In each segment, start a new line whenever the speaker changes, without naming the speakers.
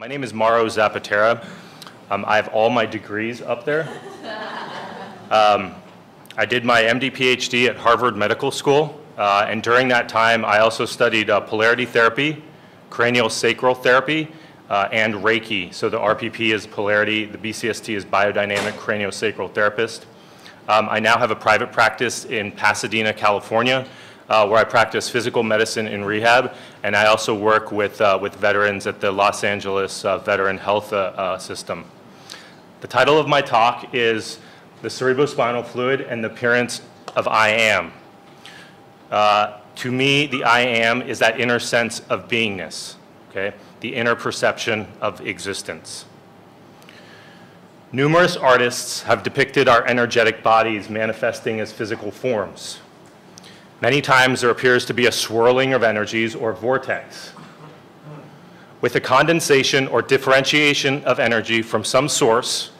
name is Mauro Zapatera. I have all my degrees up there. I did my MD PhD at Harvard Medical School, and during that time I also studied polarity therapy, cranial sacral therapy, and Reiki. So the RPP is polarity, the BCST is biodynamic craniosacral therapist. I now have a private practice in Pasadena, California, where I practice physical medicine and rehab, and I also work with veterans at the Los Angeles Veteran Health System. The title of my talk is The Cerebrospinal Fluid and the Appearance of I Am. To me, the I Am is that inner sense of beingness, okay? The inner perception of existence. Numerous artists have depicted our energetic bodies manifesting as physical forms. Many times there appears to be a swirling of energies or vortex, with a condensation or differentiation of energy from some source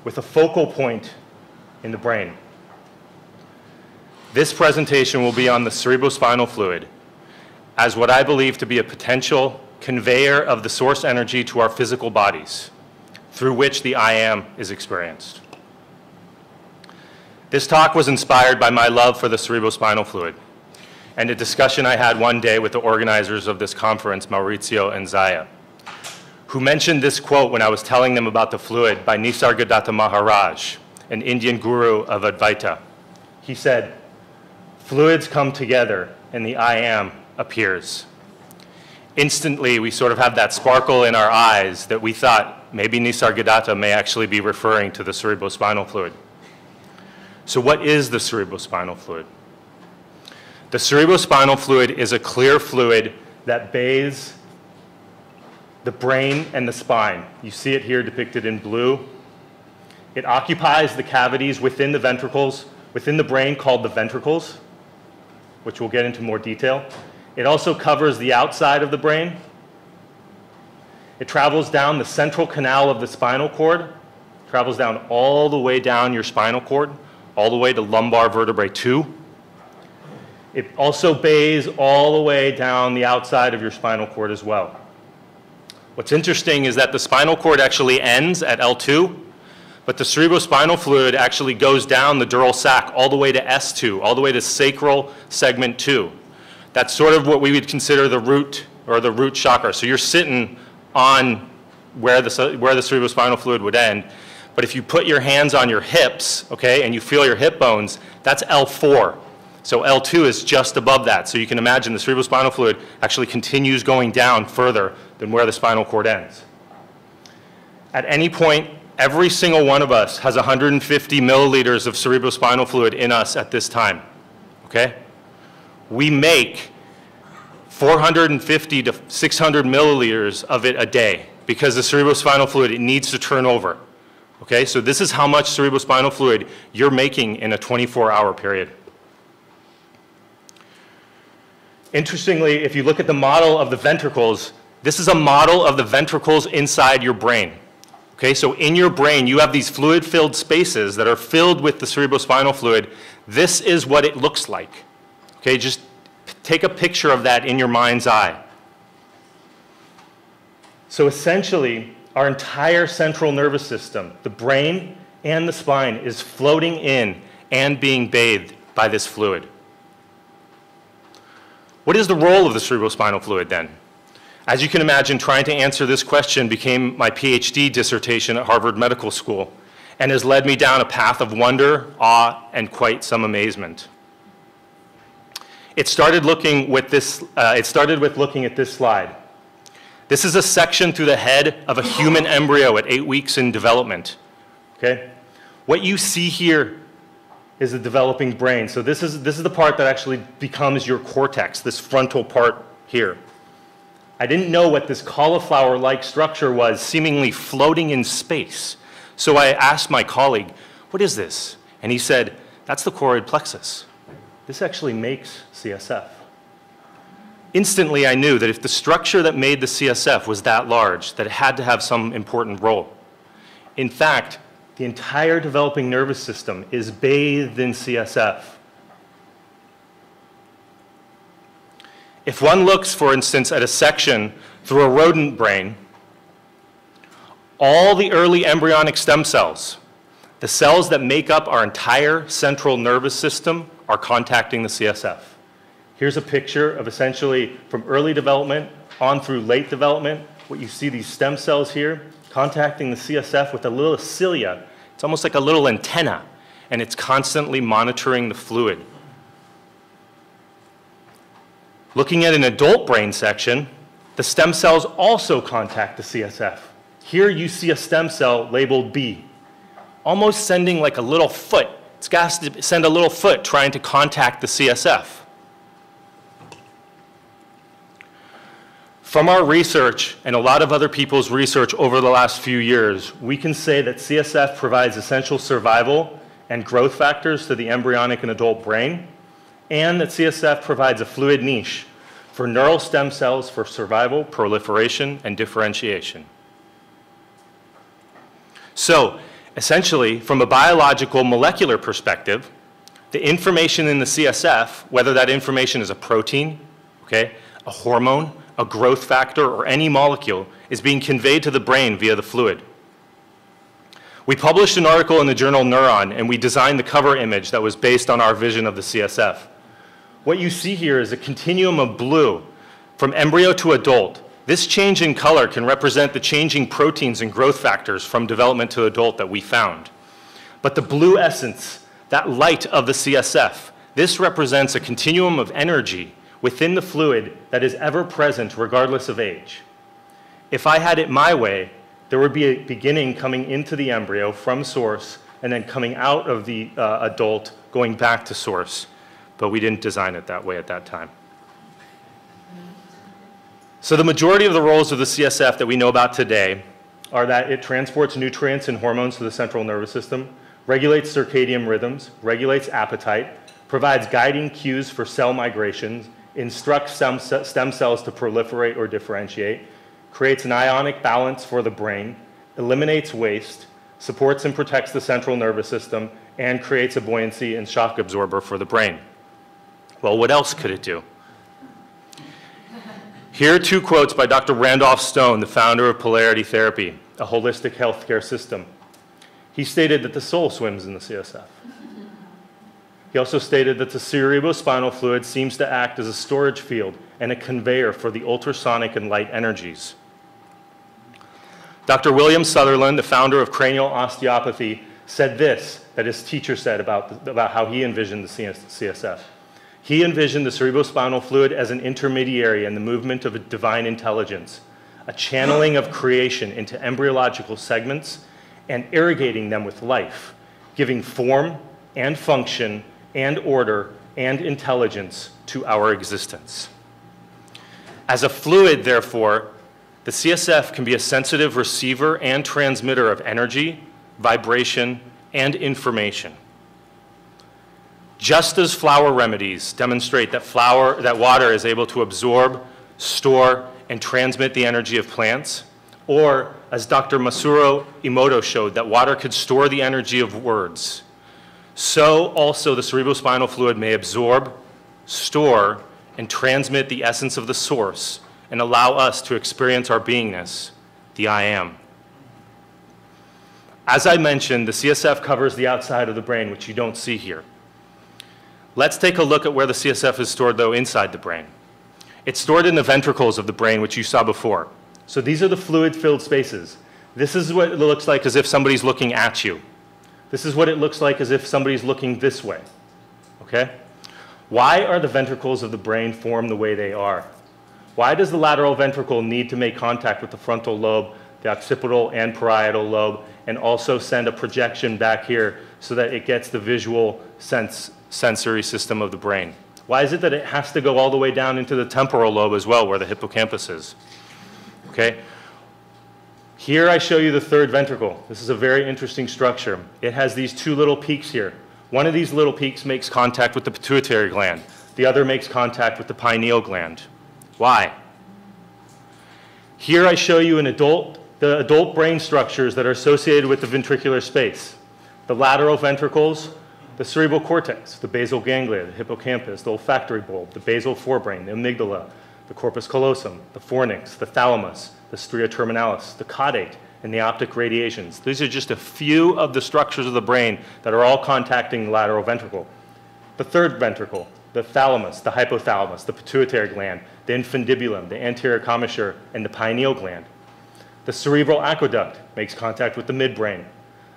with a focal point in the brain. This presentation will be on the cerebrospinal fluid as what I believe to be a potential conveyor of the source energy to our physical bodies, through which the I Am is experienced. This talk was inspired by my love for the cerebrospinal fluid and a discussion I had one day with the organizers of this conference, Maurizio and Zaya, who mentioned this quote when I was telling them about the fluid by Nisargadatta Maharaj, an Indian guru of Advaita. He said, "Fluids come together and the I Am appears." Instantly, we sort of have that sparkle in our eyes that we thought maybe Nisargadatta may actually be referring to the cerebrospinal fluid. So what is the cerebrospinal fluid? The cerebrospinal fluid is a clear fluid that bathes the brain and the spine. You see it here depicted in blue. It occupies the cavities within the ventricles, within the brain, called the ventricles, which we'll get into more detail. It also covers the outside of the brain. It travels down the central canal of the spinal cord, travels down all the way down your spinal cord, all the way to lumbar vertebrae 2. It also bathes all the way down the outside of your spinal cord as well. What's interesting is that the spinal cord actually ends at L2, but the cerebrospinal fluid actually goes down the dural sac all the way to S2, all the way to sacral segment 2. That's sort of what we would consider the root, or the root chakra. So you're sitting on where the cerebrospinal fluid would end. But if you put your hands on your hips, okay, and you feel your hip bones, that's L4. So L2 is just above that. So you can imagine the cerebrospinal fluid actually continues going down further than where the spinal cord ends. At any point, every single one of us has 150 milliliters of cerebrospinal fluid in us at this time, okay? We make 450 to 600 milliliters of it a day because the cerebrospinal fluid, it needs to turn over. Okay, so this is how much cerebrospinal fluid you're making in a 24-hour period. Interestingly, if you look at the model of the ventricles, this is a model of the ventricles inside your brain. Okay, so in your brain, you have these fluid-filled spaces that are filled with the cerebrospinal fluid. This is what it looks like. Okay, just take a picture of that in your mind's eye. So essentially, our entire central nervous system, the brain and the spine, is floating in and being bathed by this fluid. What is the role of the cerebrospinal fluid then? As you can imagine, trying to answer this question became my PhD dissertation at Harvard Medical School and has led me down a path of wonder, awe, and quite some amazement. It started with looking at this slide. This is a section through the head of a human embryo at 8 weeks in development, okay? What you see here is the developing brain. So this is the part that actually becomes your cortex, this frontal part here. I didn't know what this cauliflower-like structure was, seemingly floating in space. So I asked my colleague, "What is this?" And he said, "That's the choroid plexus. This actually makes CSF." Instantly, I knew that if the structure that made the CSF was that large, that it had to have some important role. In fact, the entire developing nervous system is bathed in CSF. If one looks, for instance, at a section through a rodent brain, all the early embryonic stem cells, the cells that make up our entire central nervous system, are contacting the CSF. Here's a picture of essentially from early development on through late development. What you see, these stem cells here contacting the CSF with a little cilia. It's almost like a little antenna, and it's constantly monitoring the fluid. Looking at an adult brain section, the stem cells also contact the CSF. Here you see a stem cell labeled B, almost sending like a little foot. It's got to send a little foot trying to contact the CSF. From our research and a lot of other people's research over the last few years, we can say that CSF provides essential survival and growth factors to the embryonic and adult brain, and that CSF provides a fluid niche for neural stem cells for survival, proliferation, and differentiation. So, essentially, from a biological molecular perspective, the information in the CSF, whether that information is a protein, okay, a hormone, a growth factor, or any molecule, is being conveyed to the brain via the fluid. We published an article in the journal Neuron, and we designed the cover image that was based on our vision of the CSF. What you see here is a continuum of blue from embryo to adult. This change in color can represent the changing proteins and growth factors from development to adult that we found. But the blue essence, that light of the CSF, this represents a continuum of energy within the fluid that is ever present regardless of age. If I had it my way, there would be a beginning coming into the embryo from source and then coming out of the adult going back to source. But we didn't design it that way at that time. So the majority of the roles of the CSF that we know about today are that it transports nutrients and hormones to the central nervous system, regulates circadian rhythms, regulates appetite, provides guiding cues for cell migrations, instructs stem cells to proliferate or differentiate, creates an ionic balance for the brain, eliminates waste, supports and protects the central nervous system, and creates a buoyancy and shock absorber for the brain. Well, what else could it do? Here are two quotes by Dr. Randolph Stone, the founder of Polarity Therapy, a holistic healthcare system. He stated that the soul swims in the CSF. He also stated that the cerebrospinal fluid seems to act as a storage field and a conveyor for the ultrasonic and light energies. Dr. William Sutherland, the founder of cranial osteopathy, said this, that his teacher said about how he envisioned the CSF. He envisioned the cerebrospinal fluid as an intermediary in the movement of a divine intelligence, a channeling of creation into embryological segments and irrigating them with life, giving form and function and order and intelligence to our existence. As a fluid, therefore, the CSF can be a sensitive receiver and transmitter of energy, vibration, and information. Just as flower remedies demonstrate that water is able to absorb, store, and transmit the energy of plants, or as Dr. Masaru Emoto showed, that water could store the energy of words, so also the cerebrospinal fluid may absorb, store, and transmit the essence of the source and allow us to experience our beingness, the I am. As I mentioned, the CSF covers the outside of the brain, which you don't see here. Let's take a look at where the CSF is stored, though, inside the brain. It's stored in the ventricles of the brain, which you saw before. So these are the fluid-filled spaces. This is what it looks like as if somebody's looking at you. This is what it looks like as if somebody's looking this way, okay? Why are the ventricles of the brain formed the way they are? Why does the lateral ventricle need to make contact with the frontal lobe, the occipital and parietal lobe, and also send a projection back here so that it gets the visual sensory system of the brain? Why is it that it has to go all the way down into the temporal lobe as well, where the hippocampus is? Okay? Here I show you the third ventricle. This is a very interesting structure. It has these two little peaks here. One of these little peaks makes contact with the pituitary gland. The other makes contact with the pineal gland. Why? Here I show you the adult brain structures that are associated with the ventricular space. The lateral ventricles, the cerebral cortex, the basal ganglia, the hippocampus, the olfactory bulb, the basal forebrain, the amygdala, the corpus callosum, the fornix, the thalamus, the stria terminalis, the caudate, and the optic radiations. These are just a few of the structures of the brain that are all contacting the lateral ventricle. The third ventricle, the thalamus, the hypothalamus, the pituitary gland, the infundibulum, the anterior commissure, and the pineal gland. The cerebral aqueduct makes contact with the midbrain.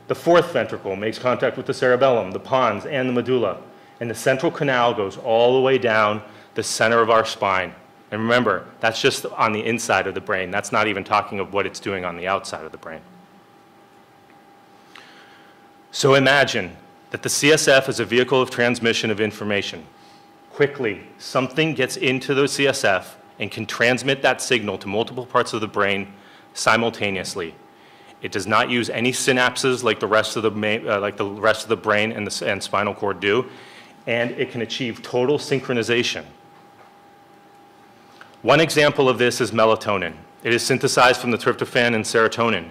The fourth ventricle makes contact with the cerebellum, the pons, and the medulla. And the central canal goes all the way down the center of our spine. And remember, that's just on the inside of the brain. That's not even talking of what it's doing on the outside of the brain. So imagine that the CSF is a vehicle of transmission of information. Quickly, something gets into the CSF and can transmit that signal to multiple parts of the brain simultaneously. It does not use any synapses like the rest of the brain and spinal cord do, and it can achieve total synchronization. One example of this is melatonin. It is synthesized from the tryptophan and serotonin.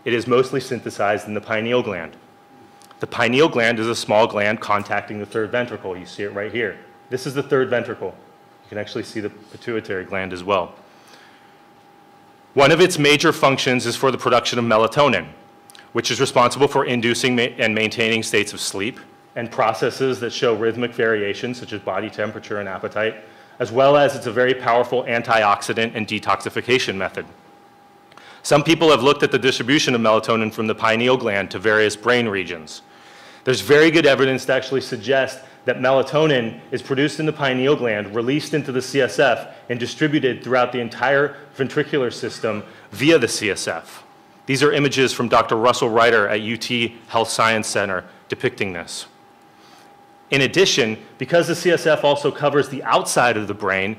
It is mostly synthesized in the pineal gland. The pineal gland is a small gland contacting the third ventricle. You see it right here. This is the third ventricle. You can actually see the pituitary gland as well. One of its major functions is for the production of melatonin, which is responsible for inducing and maintaining states of sleep and processes that show rhythmic variations such as body temperature and appetite, as well as it's a very powerful antioxidant and detoxification method. Some people have looked at the distribution of melatonin from the pineal gland to various brain regions. There's very good evidence to actually suggest that melatonin is produced in the pineal gland, released into the CSF, and distributed throughout the entire ventricular system via the CSF. These are images from Dr. Russell Reiter at UT Health Science Center depicting this. In addition, because the CSF also covers the outside of the brain,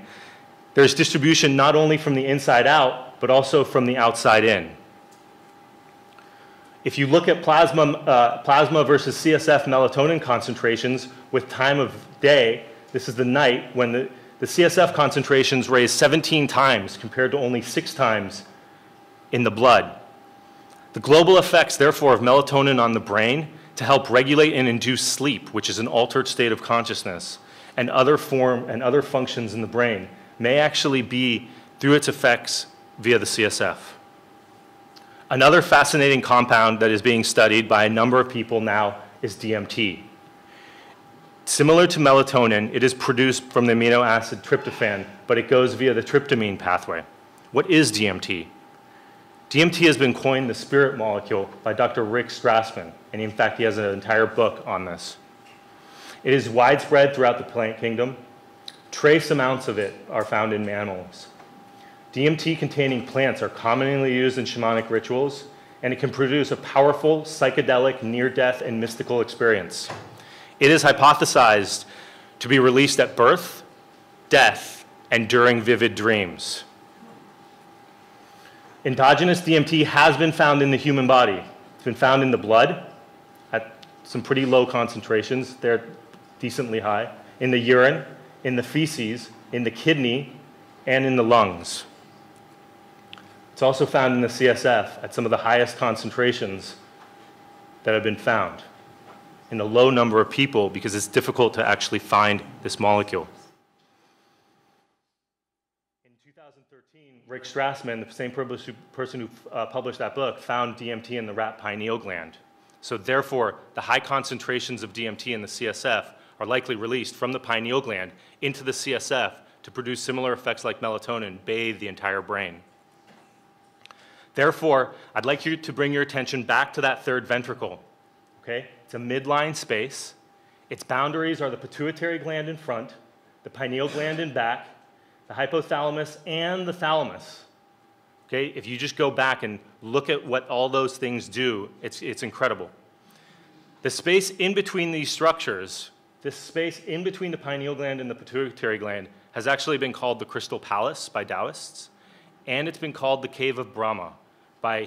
there's distribution not only from the inside out, but also from the outside in. If you look at plasma versus CSF melatonin concentrations with time of day, this is the night when the CSF concentrations raise 17 times compared to only 6 times in the blood. The global effects, therefore, of melatonin on the brain to help regulate and induce sleep, which is an altered state of consciousness, and other functions in the brain may actually be through its effects via the CSF. Another fascinating compound that is being studied by a number of people now is DMT. Similar to melatonin, it is produced from the amino acid tryptophan, but it goes via the tryptamine pathway. What is DMT? DMT has been coined the spirit molecule by Dr. Rick Strassman, and in fact, he has an entire book on this. It is widespread throughout the plant kingdom. Trace amounts of it are found in mammals. DMT-containing plants are commonly used in shamanic rituals, and it can produce a powerful, psychedelic, near-death, and mystical experience. It is hypothesized to be released at birth, death, and during vivid dreams. Endogenous DMT has been found in the human body. It's been found in the blood at some pretty low concentrations. They're decently high. In the urine, in the feces, in the kidney, and in the lungs. It's also found in the CSF at some of the highest concentrations that have been found in a low number of people because it's difficult to actually find this molecule. In 2013, Rick Strassman, the same person who published that book, found DMT in the rat pineal gland. So therefore, the high concentrations of DMT in the CSF are likely released from the pineal gland into the CSF to produce similar effects like melatonin, bathe the entire brain. Therefore, I'd like you to bring your attention back to that third ventricle. Okay? It's a midline space. Its boundaries are the pituitary gland in front, the pineal gland in back, the hypothalamus, and the thalamus. Okay? If you just go back and look at what all those things do, it's incredible. The space in between these structures, this space in between the pineal gland and the pituitary gland, has actually been called the Crystal Palace by Taoists, and it's been called the Cave of Brahma by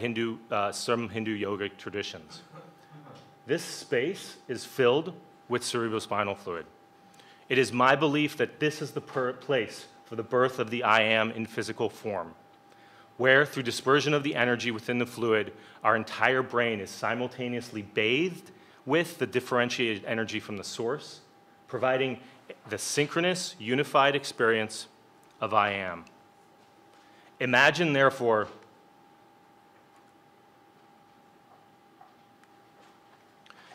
some Hindu yogic traditions. This space is filled with cerebrospinal fluid. It is my belief that this is the place for the birth of the I am in physical form, where through dispersion of the energy within the fluid, our entire brain is simultaneously bathed with the differentiated energy from the source, providing the synchronous, unified experience of I am. Imagine, therefore,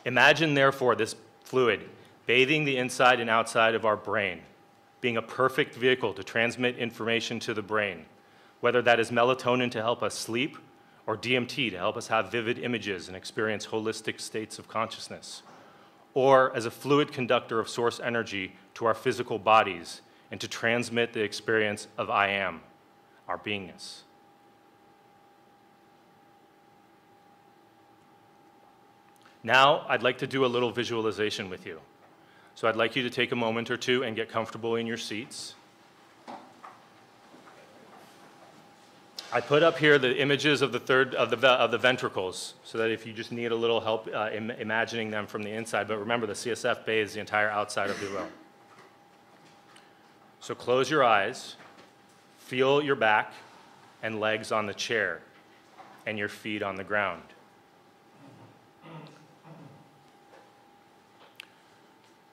Imagine, therefore, this fluid bathing the inside and outside of our brain, being a perfect vehicle to transmit information to the brain, whether that is melatonin to help us sleep or DMT to help us have vivid images and experience holistic states of consciousness, or as a fluid conductor of source energy to our physical bodies and to transmit the experience of I am, our beingness. Now, I'd like to do a little visualization with you. So I'd like you to take a moment or two and get comfortable in your seats. I put up here the images of the ventricles, so that if you just need a little help imagining them from the inside, but remember the CSF bathes the entire outside of the room. So close your eyes, feel your back and legs on the chair, and your feet on the ground.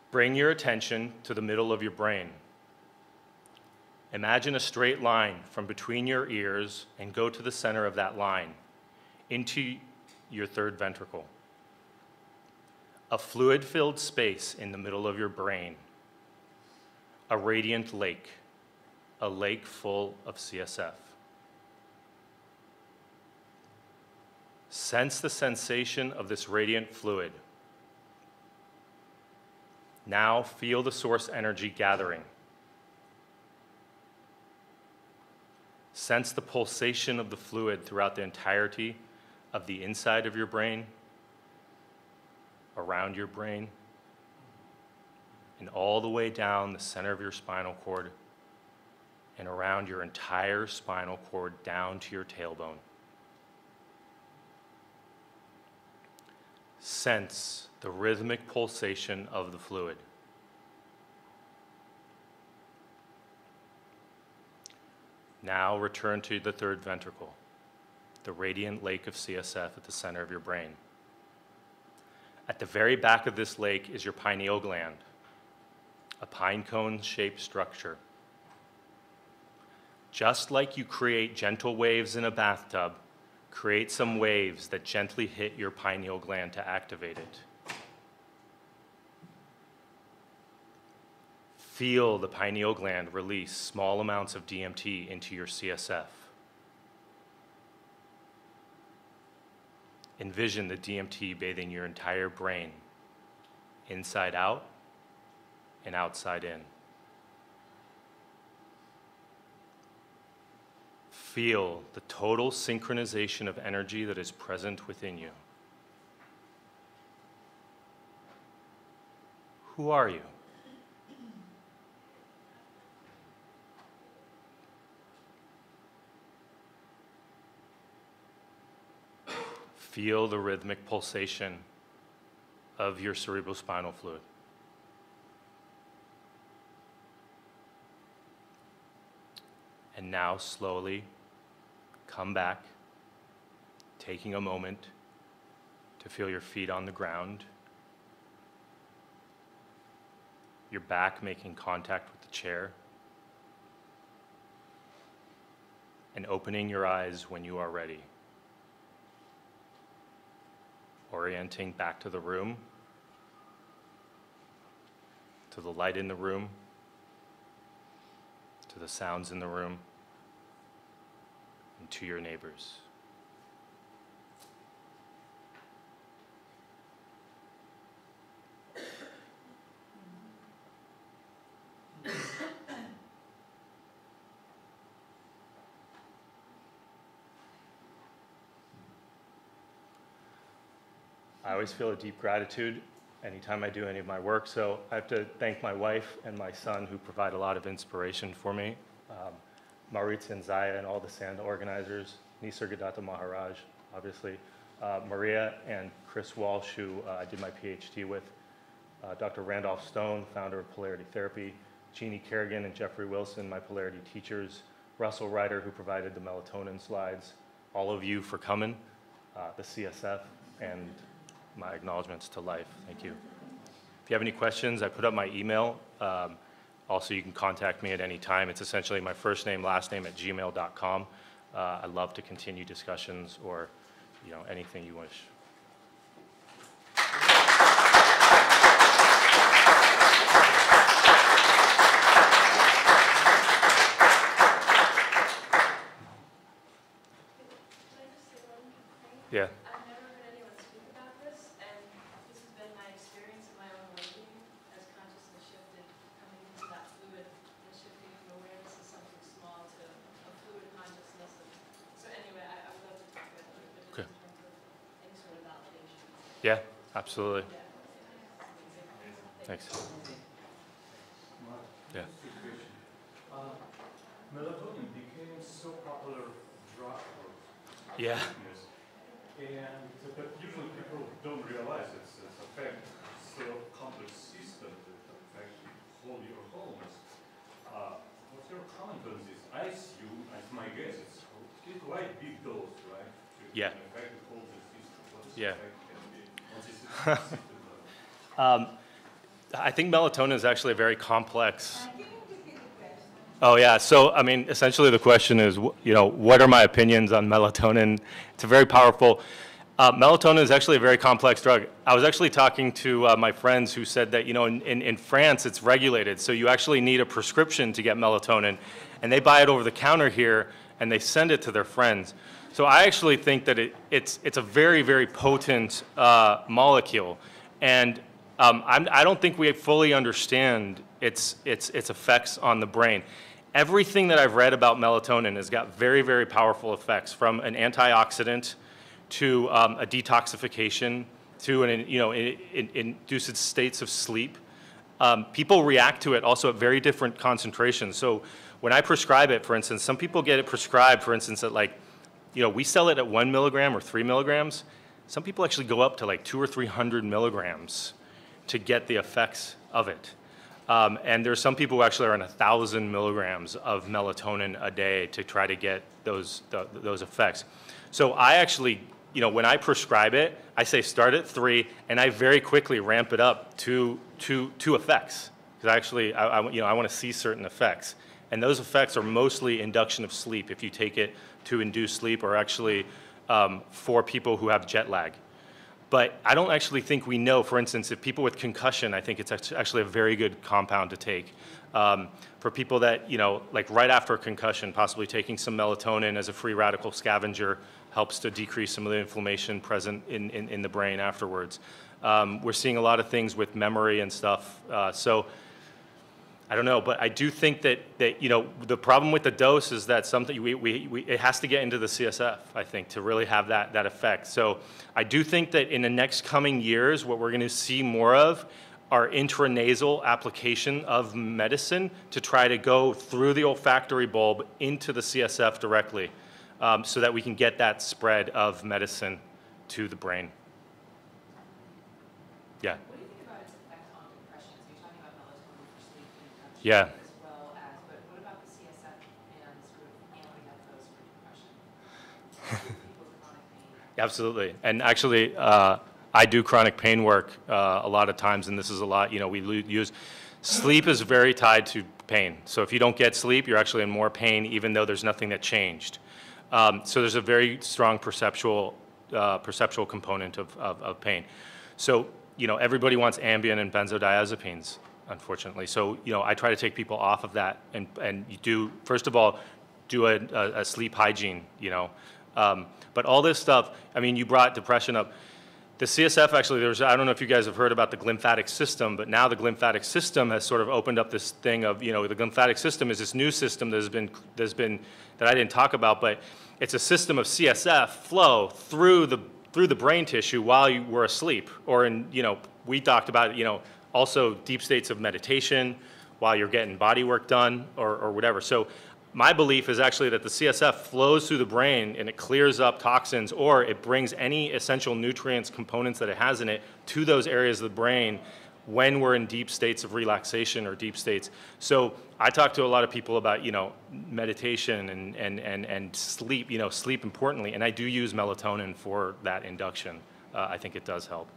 Bring your attention to the middle of your brain. Imagine a straight line from between your ears and go to the center of that line, into your third ventricle. A fluid-filled space in the middle of your brain. A radiant lake, a lake full of CSF. Sense the sensation of this radiant fluid. Now feel the source energy gathering. Sense the pulsation of the fluid throughout the entirety of the inside of your brain, around your brain, and all the way down the center of your spinal cord and around your entire spinal cord down to your tailbone. Sense the rhythmic pulsation of the fluid. Now return to the third ventricle, the radiant lake of CSF at the center of your brain. At the very back of this lake is your pineal gland, a pine cone-shaped structure. Just like you create gentle waves in a bathtub, create some waves that gently hit your pineal gland to activate it. Feel the pineal gland release small amounts of DMT into your CSF. Envision the DMT bathing your entire brain, inside out and outside in. Feel the total synchronization of energy that is present within you. Who are you? Feel the rhythmic pulsation of your cerebrospinal fluid. And now slowly come back, taking a moment to feel your feet on the ground, your back making contact with the chair, and opening your eyes when you are ready. Orienting back to the room, to the light in the room, to the sounds in the room, and to your neighbors. I always feel a deep gratitude anytime I do any of my work, so I have to thank my wife and my son who provide a lot of inspiration for me. Maurizio and Zaya and all the Sand organizers, Nisargadatta Maharaj, obviously, Maria and Chris Walsh, who I did my PhD with, Dr. Randolph Stone, founder of Polarity Therapy, Jeannie Kerrigan and Jeffrey Wilson, my polarity teachers, Russell Ryder, who provided the melatonin slides, all of you for coming, the CSF, and my acknowledgments to life. Thank you. If you have any questions, I put up my email. Also, you can contact me at any time. It's essentially my first name, last name @gmail.com. I love to continue discussions or anything you wish. Absolutely. Thanks. Yeah.
Melatonin became so popular drug for
Yeah.
fitness, and but usually people don't realize its effect. So complex system that affect whole your wholeness. What's your comment on this? I assume, as my guess, it's quite big dose, right? To
Yeah.
affect the whole system. What is
Yeah.
the effect can be once it's system level?
I think melatonin is actually a very complex. Oh yeah. So I mean, essentially the question is, what are my opinions on melatonin? It's a very powerful. Melatonin is actually a very complex drug. I was actually talking to my friends who said that in France it's regulated, so you actually need a prescription to get melatonin, and they buy it over the counter here and they send it to their friends. So I actually think that it's a very, very potent molecule, and I don't think we fully understand its effects on the brain. Everything that I've read about melatonin has got very, very powerful effects, from an antioxidant to a detoxification to induced states of sleep. People react to it also at very different concentrations. So when I prescribe it, for instance, some people get it prescribed, for instance, at we sell it at 1 milligram or 3 milligrams. Some people actually go up to like 200 or 300 milligrams to get the effects of it. And there's some people who actually are on 1,000 milligrams of melatonin a day to try to get those effects. So I actually, when I prescribe it, I say start at 3, and I very quickly ramp it up to effects, because actually I want to see certain effects. And those effects are mostly induction of sleep if you take it to induce sleep, or actually for people who have jet lag. But I don't actually think we know, for instance, if people with concussion, I think it's actually a very good compound to take. For people that, like right after a concussion, possibly taking some melatonin as a free radical scavenger helps to decrease some of the inflammation present in the brain afterwards. We're seeing a lot of things with memory and stuff. So I don't know, but I do think that the problem with the dose is that it has to get into the CSF, I think, to really have that effect. So I do think that in the next coming years, what we're going to see more of are intranasal application of medicine to try to go through the olfactory bulb into the CSF directly, so that we can get that spread of medicine to the brain. Yeah.
What do you think about its effect on depression? So you're talking about melatonin for sleep and induction,
Yeah.
as well as, but what about the CSF and sort of amping up those for depression? People with chronic pain.
Absolutely. And actually, I do chronic pain work a lot of times, and this is a lot, we use, sleep is very tied to pain. So if you don't get sleep, you're actually in more pain, even though there's nothing that changed. So there's a very strong perceptual component of pain. So, everybody wants Ambien and benzodiazepines, unfortunately. So, I try to take people off of that, and you do, first of all, do a sleep hygiene, But all this stuff, you brought depression up. The CSF actually, I don't know if you guys have heard about the glymphatic system, but now the glymphatic system has sort of opened up this thing of, the glymphatic system is this new system that I didn't talk about, but it's a system of CSF flow through the brain tissue while you were asleep, or we talked about, also deep states of meditation while you're getting body work done or whatever. So my belief is actually that the CSF flows through the brain and it clears up toxins, or it brings any essential nutrients, components that it has in it to those areas of the brain when we're in deep states of relaxation or deep states. So I talk to a lot of people about, meditation and sleep, sleep importantly, and I do use melatonin for that induction. I think it does help.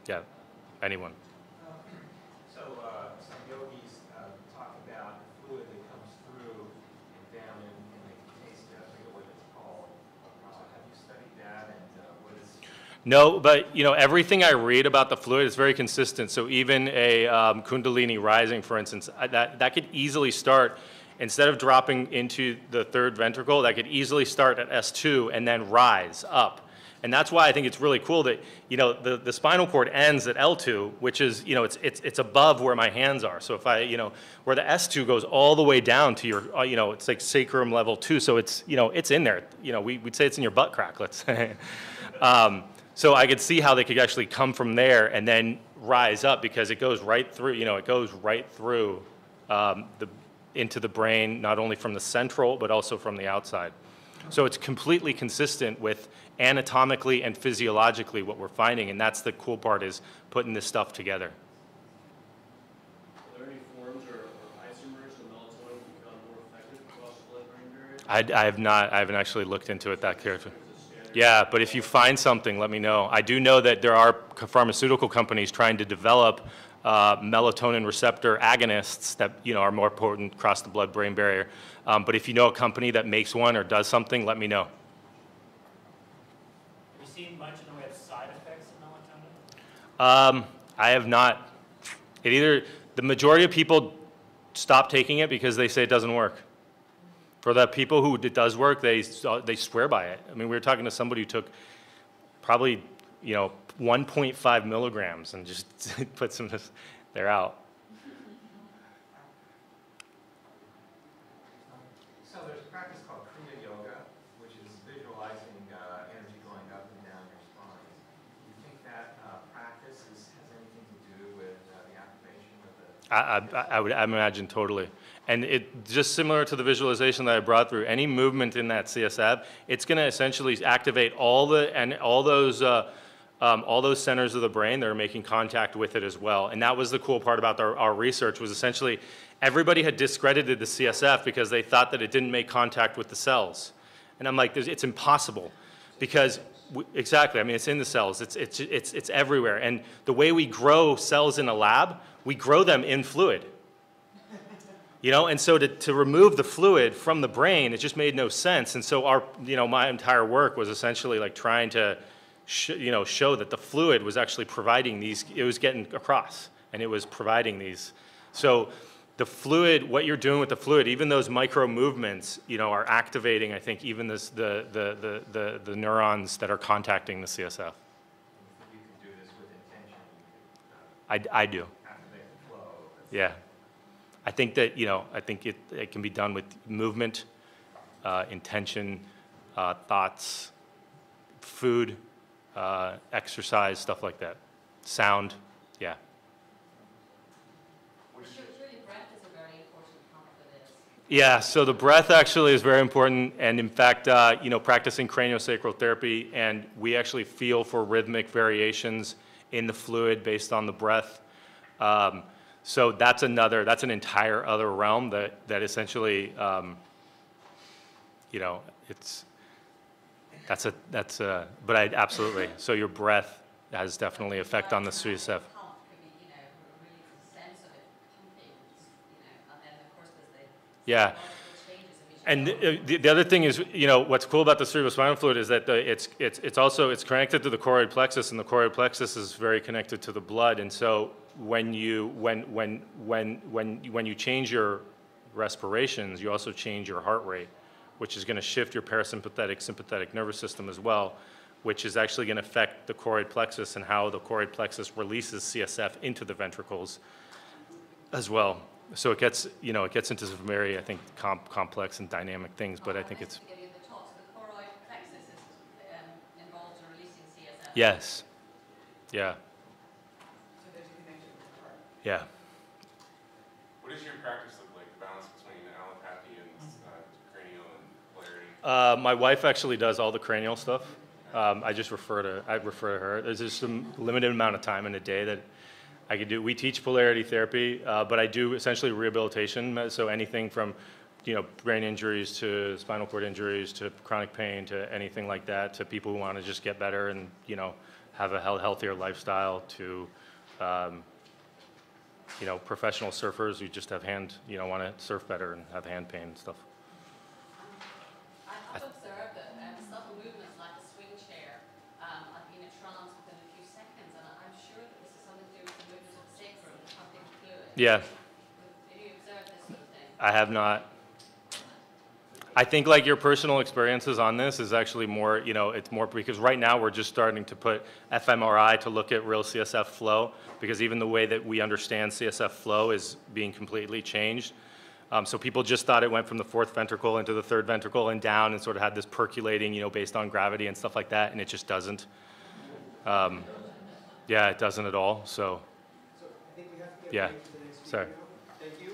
Yeah, anyone?
Some yogis talk about fluid that comes through and down in the taste. I forget what it's called. Have you studied that, and what is?
No, but everything I read about the fluid is very consistent. So even a Kundalini rising, for instance, that could easily start, instead of dropping into the third ventricle, that could easily start at S2 and then rise up. And that's why I think it's really cool that the spinal cord ends at L2, which is it's above where my hands are. So if where the S2 goes all the way down to your it's like sacrum level 2. So it's it's in there. We'd say it's in your butt crack. Let's say. So I could see how they could actually come from there and then rise up, because it goes right through, it goes right through into the brain, not only from the central, but also from the outside. So it's completely consistent with anatomically and physiologically what we're finding, and that's the cool part, is putting this stuff together.
Are there any forms or isomers of melatonin become more effective across the blood-brain barrier?
I haven't actually looked into it that carefully. Yeah, but if you find something, let me know. I do know that there are pharmaceutical companies trying to develop melatonin receptor agonists that are more potent across the blood-brain barrier. But if you know a company that makes one or does something, let me know.
Have you seen much in the way of side effects of melatonin?
I have not. The majority of people stop taking it because they say it doesn't work. For the people who it does work, they swear by it. I mean, we were talking to somebody who took probably 1.5 milligrams and just put some, they're out.
So there's a practice called Kriya Yoga, which is visualizing energy going up and down your spine. Do you think that practice has anything to do with the activation of the...
I imagine totally. And it just similar to the visualization that I brought through, any movement in that CSF, it's going to essentially activate all those centers of the brain that are making contact with it as well. And that was the cool part about our research, was essentially everybody had discredited the CSF because they thought that it didn't make contact with the cells. And I'm like, it's impossible, because exactly, I mean, it's in the cells, it's everywhere. And the way we grow cells in a lab, we grow them in fluid. And so to remove the fluid from the brain, it just made no sense. And so my entire work was essentially like trying to, show that the fluid was actually providing these. It was getting across, and it was providing these. So the fluid, what you're doing with the fluid, even those micro movements, are activating, I think, even the neurons that are contacting the CSF.
You can do this with intention.
I do.
Activate the flow.
Yeah. I think that, I think it can be done with movement, intention, thoughts, food, exercise, stuff like that. Sound, yeah.
Really, breath is a very important part of this.
Yeah, so the breath actually is very important, and in fact, practicing craniosacral therapy, and we actually feel for rhythmic variations in the fluid based on the breath. So that's an entire other realm that essentially, but absolutely. So your breath has definitely effect on the CSF. Yeah. And the other thing is, what's cool about the cerebrospinal fluid is that it's also connected to the choroid plexus, and the choroid plexus is very connected to the blood. And so when you change your respirations, you also change your heart rate, which is going to shift your parasympathetic, sympathetic nervous system as well, which is actually going to affect the choroid plexus and how the choroid plexus releases CSF into the ventricles as well. So it gets into some very, I think, complex and dynamic things, but I think it's...
The choroid plexus is involved in releasing CSF.
Yes. Yeah.
So there's a connection with the heart.
Yeah.
What does your practice look like, the balance between allopathy and cranial and polarity?
My wife actually does all the cranial stuff. I refer to her. There's just a limited amount of time in a day that I could do. We teach polarity therapy, but I do essentially rehabilitation. So anything from, brain injuries to spinal cord injuries to chronic pain to anything like that, to people who want to just get better and, have a healthier lifestyle, to, professional surfers who just have want to surf better and have hand pain and stuff.
I have observed that subtle movements like a swing chair, I've been in trance within a few seconds, and I'm sure that this is something to do with the movement of the sacrum, the pumping fluid.
Yeah.
Have you observed this sort of thing?
I have not. I think like your personal experiences on this is actually more, it's more because right now we're just starting to put fMRI to look at real CSF flow, because even the way that we understand CSF flow is being completely changed. So people just thought it went from the fourth ventricle into the third ventricle and down and sort of had this percolating, based on gravity and stuff like that, and it just doesn't. Yeah, it doesn't at all. So,
So I think we have to get
Yeah.
ready for the next
Sorry.
video. Thank you.